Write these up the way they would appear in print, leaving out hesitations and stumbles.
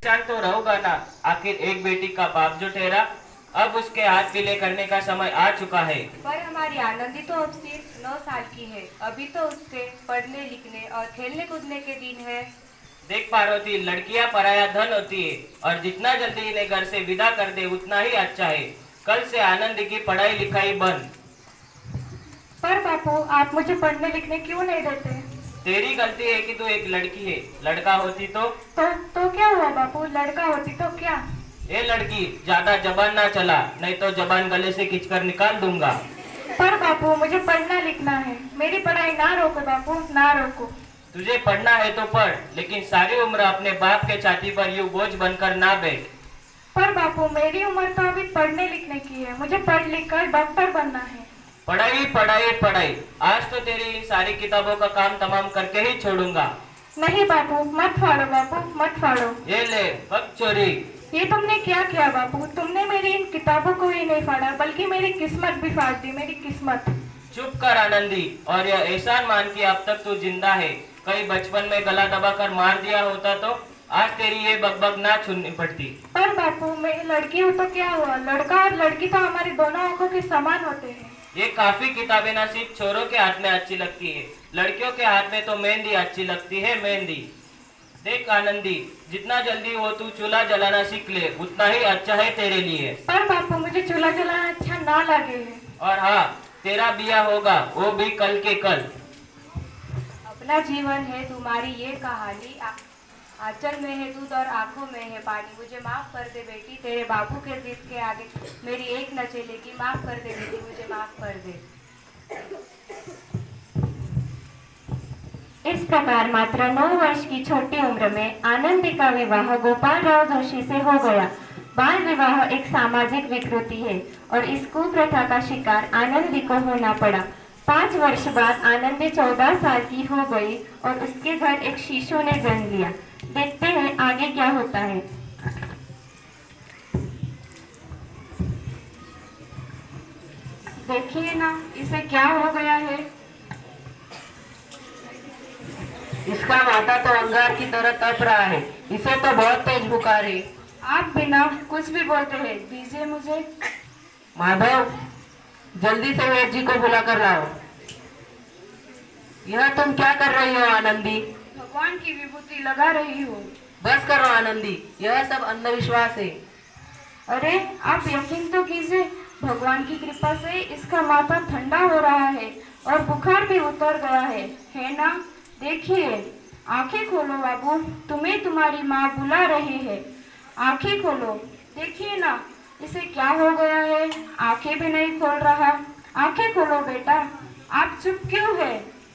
परेशान तो रहोगा ना, आखिर एक बेटी का बाप जो ठहरा। अब उसके हाथ पीले करने का समय आ चुका है। पर हमारी आनंदी तो अब सिर्फ 9 साल की है। अभी तो उसके पढ़ने लिखने और खेलने कूदने के दिन है। देख पार्वती, लड़कियां पराया धन होती है और जितना जल्दी इन्हें घर से विदा कर दे उतना ही अच्छा है। कल से आनंद की पढ़ाई लिखाई बंद। पर बापू, आप मुझे पढ़ने लिखने क्यों नहीं देते? तेरी गलती है कि तू एक लड़की है। लड़का होती तो क्या हुआ बापू? लड़का होती तो क्या? ए लड़की, ज्यादा जबान ना चला, नहीं तो जबान गले से खींचकर निकाल दूंगा। पर बापू, मुझे पढ़ना लिखना है। मेरी पढ़ाई ना रोको बापू, ना रोको। तुझे पढ़ना है तो पढ़, लेकिन सारी उम्र अपने बाप के छाती पर यूं बोझ बनकर ना बैठ। पर बापू, मेरी उम्र तो अभी पढ़ने लिखने की है। मुझे पढ़ लिख कर डॉक्टर बनना है। पढ़ाई पढ़ाई पढ़ाई, आज तो तेरी इन सारी किताबों का काम तमाम करके ही छोड़ूंगा। नहीं बापू, मत फाड़ो बापू, मत फाड़ो। ये ले, बक चोरी। ये तुमने क्या किया बापू? तुमने मेरी इन किताबों को ही नहीं फाड़ा, बल्कि मेरी किस्मत भी फाड़ दी, मेरी किस्मत। चुप कर आनंदी, और यह एहसान मान कि अब तक तू जिंदा है। कहीं बचपन में गला दबाकर मार दिया होता तो आज तेरी ये बकबक ना सुननी पड़ती। पर बापू, मैं लड़की हूँ तो क्या हुआ? लड़का और लड़की तो हमारी दोनों आंखों के समान होते हैं। ये काफी किताबें ना सिर्फ छोरों के हाथ में अच्छी लगती है, लड़कियों के हाथ में तो मेहंदी अच्छी लगती है, मेहंदी। देख आनंदी, जितना जल्दी हो तू चूल्हा जलाना सीख ले, उतना ही अच्छा है तेरे लिए। पर बापू, मुझे चूल्हा जलाना अच्छा ना लगे। और हाँ, तेरा बिया होगा, वो भी कल के कल। अपना जीवन है तुम्हारी ये कहानी, आंचल में है दूध और आंखों में है पानी। मुझे माफ कर दे बेटी, तेरे बापू के जिद के आगे मेरी एक न चलेगी। माफ कर दे बेटी, मुझे माफ कर दे। इस प्रकार मात्र 9 वर्ष की छोटी उम्र में आनंदी का विवाह गोपाल राव जोशी से हो गया। बाल विवाह एक सामाजिक विकृति है और इस कुप्रथा का शिकार आनंदी को होना पड़ा। 5 वर्ष बाद आनंदी 14 साल की हो गई और उसके घर एक शिशु ने जन्म लिया। देखते हैं आगे क्या होता है। देखिए ना, इसे क्या हो गया है? इसका माथा तो अंगार की तरह तप रहा है। इसे तो बहुत तेज बुखार है। आप बिना कुछ भी बोलते हैं, दीजिए मुझे। माधव, जल्दी से वेद जी को बुला कर लाओ। यह तुम क्या कर रही हो आनंदी? भगवान की विभूति लगा रही हूँ। बस करो आनंदी, यह सब अंधविश्वास है। अरे, आप यकीन तो कीजिए, भगवान की कृपा से इसका माथा ठंडा हो रहा है और बुखार भी उतर गया है ना? देखिए, आंखें खोलो बाबू, तुम्हें तुम्हारी माँ बुला रही है। आंखें खोलो, देखिए ना, इसे क्या हो गया है? आंखें भी नहीं खोल रहा। आंखें खोलो बेटा, आप चुप क्यों है?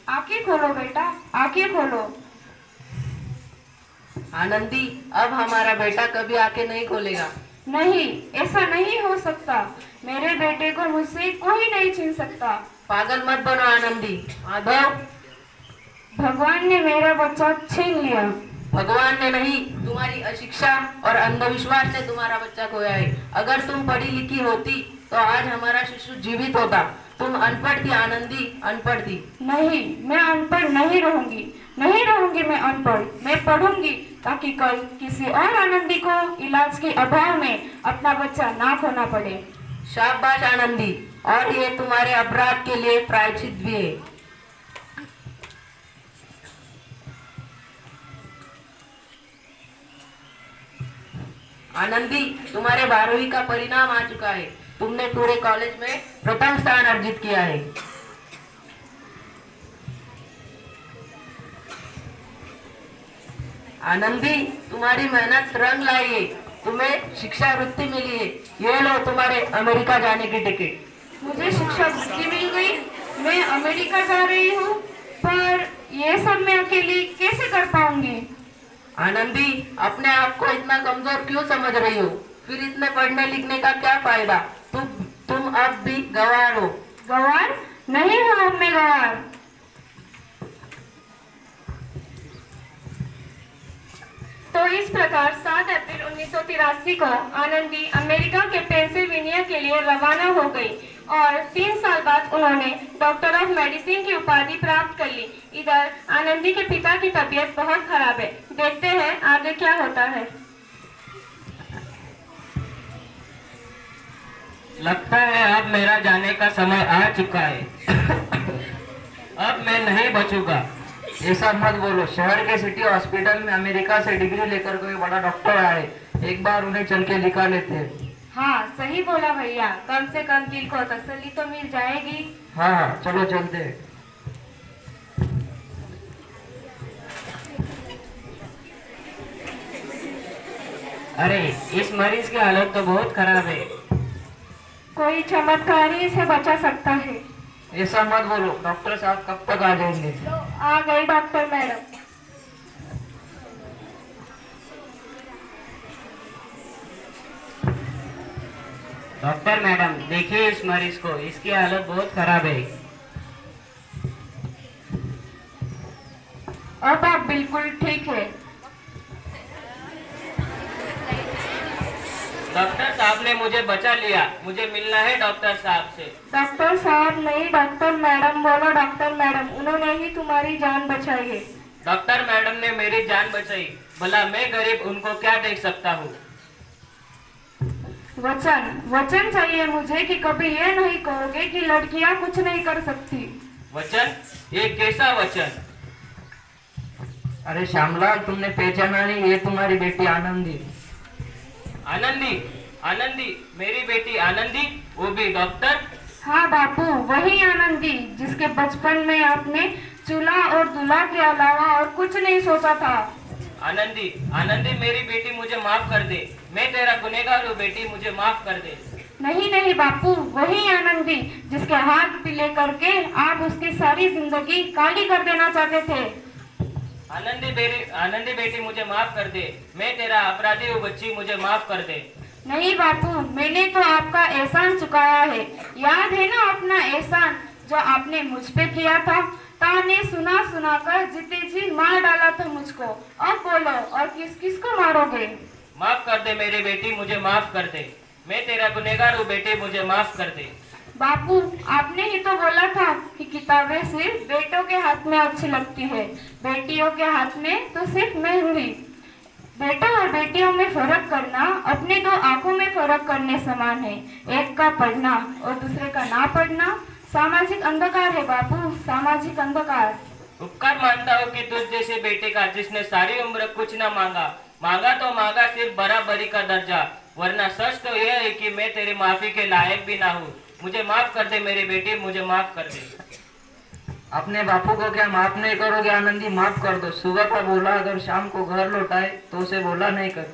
आंखें खोलो बेटा, आंखें खोलो। आनंदी, अब हमारा बेटा कभी आंखें नहीं खोलेगा। नहीं, ऐसा नहीं हो सकता। मेरे बेटे को मुझसे कोई नहीं छीन सकता। पागल मत बनो आनंदी। माधव, भगवान ने मेरा बच्चा छीन लिया। भगवान ने नहीं, तुम्हारी अशिक्षा और अंधविश्वास ने तुम्हारा बच्चा खोया है। अगर तुम पढ़ी लिखी होती तो आज हमारा शिशु जीवित होता। तुम अनपढ़ थी आनंदी, अनपढ़ थी। नहीं, मैं अनपढ़ नहीं रहूंगी, नहीं रहूंगी मैं अनपढ़। मैं पढ़ूंगी ताकि कल किसी और आनंदी को इलाज के अभाव में अपना बच्चा ना खोना पड़े। शाबाश आनंदी, और ये तुम्हारे अपराध के लिए प्रायश्चित भी है। आनंदी, तुम्हारे 12वीं का परिणाम आ चुका है। तुमने पूरे कॉलेज में प्रथम स्थान अर्जित किया है। आनंदी, तुम्हारी मेहनत रंग लाई है। तुम्हें शिक्षा वृत्ति मिली है। ये लो तुम्हारे अमेरिका जाने की टिकट। मुझे शिक्षा वृत्ति मिल गई, मैं अमेरिका जा रही हूँ। पर ये सब मैं अकेली कैसे कर पाऊंगी? आनंदी, अपने आप को इतना कमजोर क्यों समझ रही हो? फिर इतने पढ़ने लिखने का क्या फायदा? तुम अब भी गंवार हो। गंवार नहीं हूँ अब मैं गंवार। तो इस प्रकार 7 अप्रैल 1983 को आनंदी अमेरिका के पेंसिल्वेनिया के लिए रवाना हो गई और 3 साल बाद उन्होंने डॉक्टर ऑफ मेडिसिन की उपाधि प्राप्त कर ली। इधर आनंदी के पिता की तबीयत बहुत खराब है। देखते हैं आगे क्या होता है। लगता है अब मेरा जाने का समय आ चुका है। अब मैं नहीं बचूंगा। ऐसा मत बोलो, शहर के सिटी हॉस्पिटल में अमेरिका से डिग्री लेकर कोई बड़ा डॉक्टर आए, एक बार उन्हें चल के दिखा लेते। हाँ सही बोला भैया, कम से कम दिल को तसल्ली तो मिल जाएगी। हाँ चलो चलते हैं। अरे इस मरीज की हालत तो बहुत खराब है। कोई चमत्कार ही इसे बचा सकता है। ऐसा मत बोलो, डॉक्टर साहब कब तक आ जाएंगे? आ गई डॉक्टर मैडम। डॉक्टर मैडम देखिए इस मरीज को, इसकी हालत बहुत खराब है। अब आप बिल्कुल ठीक है। डॉक्टर साहब ने मुझे बचा लिया, मुझे मिलना है डॉक्टर साहब से। डॉक्टर साहब नहीं, डॉक्टर मैडम बोलो। डॉक्टर मैडम, उन्होंने ही तुम्हारी जान बचाई है। डॉक्टर मैडम ने मेरी जान बचाई, भला मैं गरीब उनको क्या देख सकता हूँ। वचन वचन चाहिए मुझे कि कभी ये नहीं कहोगे कि लड़कियां कुछ नहीं कर सकती। वचन? ये कैसा वचन? अरे श्यामलाल, तुमने पहचाना नहीं, ये तुम्हारी बेटी आनंदी। आनंदी? आनंदी? मेरी बेटी आनंदी, वो भी डॉक्टर? हाँ बापू, वही आनंदी जिसके बचपन में आपने चूल्हा और दूल्हा के अलावा और कुछ नहीं सोचा था। आनंदी, आनंदी मेरी बेटी, मुझे माफ कर दे। मैं तेरा गुनहगार हूँ बेटी, मुझे माफ कर दे। नहीं नहीं बापू, वही आनंदी जिसके हाथ पीले करके आप उसकी सारी जिंदगी काली कर देना चाहते थे। आनंदी बेटी, मुझे माफ कर दे। मैं तेरा अपराधी हूँ बच्ची, मुझे माफ कर दे। नहीं बापू, मैंने तो आपका एहसान चुकाया है। याद है ना अपना एहसान जो आपने मुझ पे किया था? ताने सुना सुना कर जीते जी मार डाला था मुझको। अब बोलो, और किस किस को मारोगे? माफ कर दे मेरी बेटी, मुझे माफ कर दे। मैं तेरा गुनहगार हूँ बेटी, मुझे माफ कर दे। बापू, आपने ही तो बोला था कि किताबें सिर्फ बेटों के हाथ में अच्छी लगती है, बेटियों के हाथ में तो सिर्फ मेहंदी। बेटों और बेटियों में फर्क करना अपने दो आंखों में फर्क करने समान है। एक का पढ़ना और दूसरे का ना पढ़ना सामाजिक अंधकार है बापू, सामाजिक अंधकार। उपकार मानता हूँ कि तुझ जैसे बेटे का, जिसने सारी उम्र कुछ न मांगा, तो मांगा सिर्फ बराबरी का दर्जा, वरना सच तो यह है कि मैं तेरी माफी के लायक भी ना हूँ। मुझे माफ कर दे मेरी बेटी, मुझे माफ कर दे। अपने बापू को क्या माफ नहीं करोगे आनंदी? माफ कर दो। सुबह का बोला अगर शाम को घर लौटाए तो उसे बोला नहीं कर।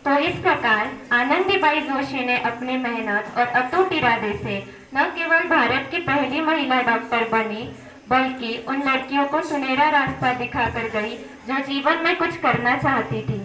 तो इस प्रकार आनंदीबाई जोशी ने अपनी मेहनत और अटूट इरादे से न केवल भारत की पहली महिला डॉक्टर बनी, बल्कि उन लड़कियों को सुनहरा रास्ता दिखाकर गई जो जीवन में कुछ करना चाहती थी।